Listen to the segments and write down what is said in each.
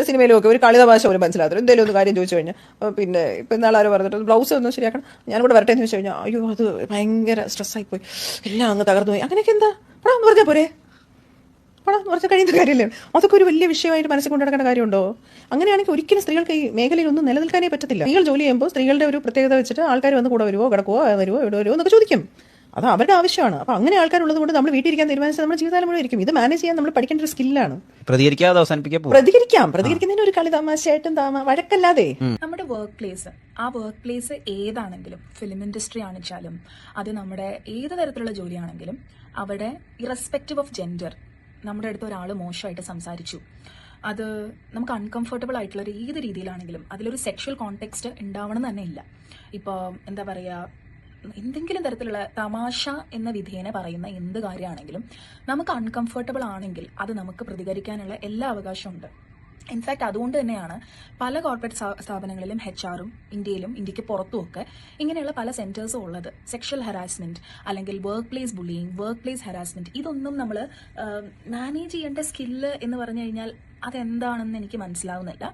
സിനിമയിലും ഒക്കെ ഒരു കളിത ഭാഷ പോലും മനസ്സിലാകത്തില്ല. എന്തെങ്കിലും ഒന്ന് കാര്യം ചോദിച്ചു കഴിഞ്ഞാൽ പിന്നെ ഇപ്പം ഇന്നാൾ ആരോ പറഞ്ഞിട്ട് ബ്ലൗസ് ഒന്ന് ശരിയാക്കണം, ഞാൻ കൂടെ വരട്ടെ എന്ന് ചോദിച്ചു കഴിഞ്ഞാൽ അയ്യോ അത് ഭയങ്കര സ്ട്രെസ്സായിപ്പോയി, എല്ലാം അങ്ങ് തകർന്നു പോയി, അങ്ങനെയൊക്കെ എന്താ പടാ എന്ന് പറഞ്ഞാൽ പോരെ, പടാ എന്ന് പറഞ്ഞാൽ കഴിയുന്ന കാര്യമല്ലേ? അതൊക്കെ ഒരു വലിയ വിഷയമായിട്ട് മനസ്സിൽ കൊണ്ടു നടക്കേണ്ട കാര്യമുണ്ടോ? അങ്ങനെയാണെങ്കിൽ ഒരിക്കലും സ്ത്രീകൾക്ക് ഈ മേഖലയിൽ ഒന്നും നിലനിൽക്കാനേ പറ്റത്തില്ല. സ്ത്രീകൾ ജോലി ചെയ്യുമ്പോൾ സ്ത്രീകളുടെ ഒരു പ്രത്യേകത വെച്ചിട്ട് ആൾക്കാർ വന്ന് കൂടെ വരുവോ കിടക്കുവോ വരുവോ ഇവിടെ വരുവോ എന്നൊക്കെ ചോദിക്കും. അത് അവരുടെ ആവശ്യമാണ്. അപ്പോൾ അങ്ങനെ ആൾക്കാരുള്ളത് കൊണ്ട് നമ്മൾ വീട്ടിലിരിക്കാൻ തീരുമാനിച്ചാൽ നമ്മുടെ ജീവിതകാലം മുഴുവൻ ഇരിക്കും. ഇത് മാനേജ് ചെയ്യാൻ നമ്മൾ പഠിക്കേണ്ട ഒരു സ്കില്ലാണ്. പ്രതികരിക്കുന്നതിന് ഒരു കളി തമാശയായിട്ടും വഴക്കല്ലാതെ. നമ്മുടെ വർക്ക് പ്ലേസ്, ആ വർക്ക് പ്ലേസ് ഏതാണെങ്കിലും, ഫിലിം ഇൻഡസ്ട്രി ആണെച്ചാലും അത് നമ്മുടെ ഏത് തരത്തിലുള്ള ജോലിയാണെങ്കിലും അവിടെ ഇറസ്പെക്റ്റീവ് ഓഫ് ജെൻഡർ നമ്മുടെ അടുത്ത് ഒരാൾ മോശമായിട്ട് സംസാരിച്ചു, അത് നമുക്ക് അൺകംഫർട്ടബിൾ ആയിട്ടുള്ള ഒരു ഏത് രീതിയിലാണെങ്കിലും അതിലൊരു സെക്ഷൽ കോണ്ടെക്സ്റ്റ് ഉണ്ടാവണം തന്നെ ഇല്ല. ഇപ്പോൾ എന്താ പറയുക, എന്തെങ്കിലും തരത്തിലുള്ള തമാശ എന്ന വിധേന പറയുന്ന എന്ത് കാര്യമാണെങ്കിലും നമുക്ക് അൺകംഫർട്ടബിൾ ആണെങ്കിൽ അത് നമുക്ക് പ്രതികരിക്കാനുള്ള എല്ലാ അവകാശമുണ്ട്. ഇൻഫാക്ട് അതുകൊണ്ട് തന്നെയാണ് പല കോർപ്പറേറ്റ് സ്ഥാപനങ്ങളിലും HR-ഉം ഇന്ത്യക്ക് പുറത്തുമൊക്കെ ഇങ്ങനെയുള്ള പല സെന്റേഴ്സും ഉള്ളത്. സെക്ഷൽ ഹരാസ്മെന്റ് അല്ലെങ്കിൽ work place bullying, work place harassment, ഇതൊന്നും നമ്മൾ മാനേജ് ചെയ്യേണ്ട സ്കില്ല് എന്ന് പറഞ്ഞു കഴിഞ്ഞാൽ അതെന്താണെന്ന് എനിക്ക് മനസ്സിലാവുന്നില്ല.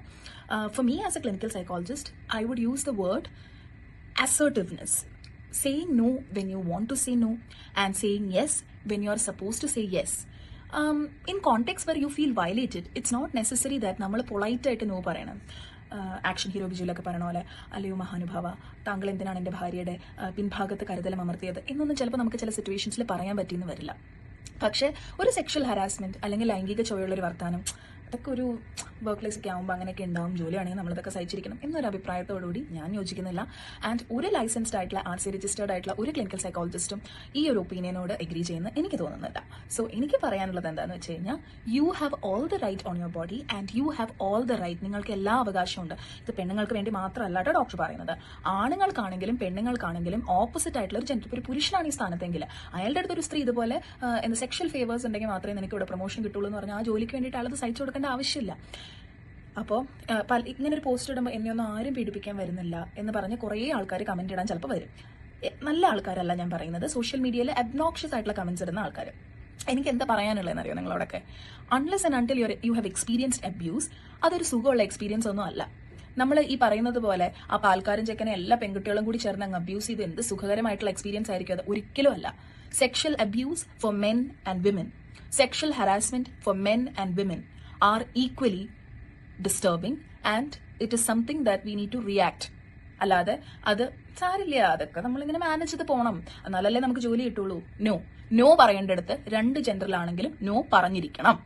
For me as a clinical psychologist I would use the word assertiveness. Saying no when you want to say no and saying yes when you are supposed to say yes. In context where you feel violated, it's not necessary that നമ്മൾ polite ആയിട്ട് no പറയണം. Action hero ബിജുലൊക്കെ പറയണ പോലെ അല്ലയോ മഹാനുഭാവ, താങ്കൾ എന്തിനാണ് എൻ്റെ ഭാര്യയുടെ പിൻഭാഗത്ത് കരുതലം അമർത്തിയത് എന്നൊന്നും ചിലപ്പോൾ നമുക്ക് ചില സിറ്റുവേഷൻസിൽ പറയാൻ പറ്റിയെന്ന് വരില്ല. പക്ഷേ ഒരു സെക്ഷൽ ഹരാസ്മെന്റ് അല്ലെങ്കിൽ ലൈംഗിക ചുവയുള്ളൊരു വർത്താനം, അതൊക്കെ ഒരു വർക്ക് പ്ലേസ് ഒക്കെ ആകുമ്പോൾ അങ്ങനെയൊക്കെ ഉണ്ടാവും. ജോലിയാണെങ്കിൽ നമ്മളിതൊക്കെ സഹിച്ചിരിക്കണം എന്നൊരു അഭിപ്രായത്തോടുകൂടി ഞാൻ യോജിക്കുന്നില്ല. ആൻഡ് ഒരു ലൈസൻസ്ഡ് ആയിട്ടുള്ള RC രജിസ്റ്റേർഡ് ആയിട്ടുള്ള ഒരു ക്ലിനിക്കൽ സൈക്കോളജിസ്റ്റും ഈ ഒരു ഒപ്പീനിയനോട് എഗ്രി ചെയ്യുന്ന എനിക്ക് തോന്നുന്നില്ല. സോ എനിക്ക് പറയാനുള്ളത് എന്താണെന്ന് വെച്ച് കഴിഞ്ഞാൽ, you have all the right on your body and you have all the right. നിങ്ങൾക്ക് എല്ലാ അവകാശമുണ്ട്. ഇത് പെണ്ണുങ്ങൾക്ക് വേണ്ടി മാത്രമല്ല കേട്ടോ ഡോക്ടർ പറയുന്നത്, ആണുങ്ങൾക്കാണെങ്കിലും പെണ്ണുങ്ങൾക്കാണെങ്കിലും ഓപ്പോസിറ്റ് ആയിട്ടുള്ള ഒരു ജെൻഡർ, ഒരു പുരുഷനാണ് ഈ സ്ഥാനത്തെങ്കിൽ അയാളുടെ അടുത്തൊരു സ്ത്രീ ഇതുപോലെ എന്താ സെക്ഷൽ ഫേവേഴ്സ് ഉണ്ടെങ്കിൽ മാത്രമേ എനിക്ക് ഇവിടെ പ്രൊമോഷൻ കിട്ടുള്ളൂ എന്ന് പറഞ്ഞാൽ ആ ജോലിക്ക് വേണ്ടിയിട്ട് ആളത് സഹിച്ചു കൊടുക്കേണ്ട ആവശ്യമില്ല. അപ്പോൾ ഇങ്ങനെ ഒരു പോസ്റ്റ് ഇടുമ്പോൾ എന്നെയൊന്നും ആരും പീഡിപ്പിക്കാൻ വരുന്നില്ല എന്ന് പറഞ്ഞ് കുറേ ആൾക്കാർ കമന്റ് ഇടാൻ ചിലപ്പോൾ വരും. നല്ല ആൾക്കാരല്ല ഞാൻ പറയുന്നത്, സോഷ്യൽ മീഡിയയിൽ അബ്നോക്ഷ്യസ് ആയിട്ടുള്ള കമന്റ്സ് ഇടുന്ന ആൾക്കാർ. എനിക്ക് എന്താ പറയാനുള്ളതെന്ന് അറിയോ നിങ്ങളോടൊക്കെ? Unless and until you have experienced abuse, അതൊരു സുഖമുള്ള എക്സ്പീരിയൻസ് ഒന്നും അല്ല. നമ്മൾ ഈ പറയുന്നത് പോലെ ആ പാൽക്കാരൻ ചെക്കനെ എല്ലാ പെൺകുട്ടികളും കൂടി ചേർന്ന് അങ്ങ് അബ്യൂസ് ചെയ്ത് എന്ത് സുഖകരമായിട്ടുള്ള എക്സ്പീരിയൻസ് ആയിരിക്കും അത്? ഒരിക്കലും അല്ല. Sexual abuse four men and women, sexual harassment four men and women are equally disturbing and it is something that we need to react. അല്ലാതെ അത് സാരില്ല, അതൊക്കെ നമ്മളിങ്ങനെ മാനേജ് ചെയ്ത് പോകണം, എന്നാലല്ലേ നമുക്ക് ജോലി കിട്ടുള്ളൂ. നോ പറയേണ്ടടുത്ത് രണ്ട് ജെൻഡറിലാണെങ്കിലും നോ പറഞ്ഞിരിക്കണം.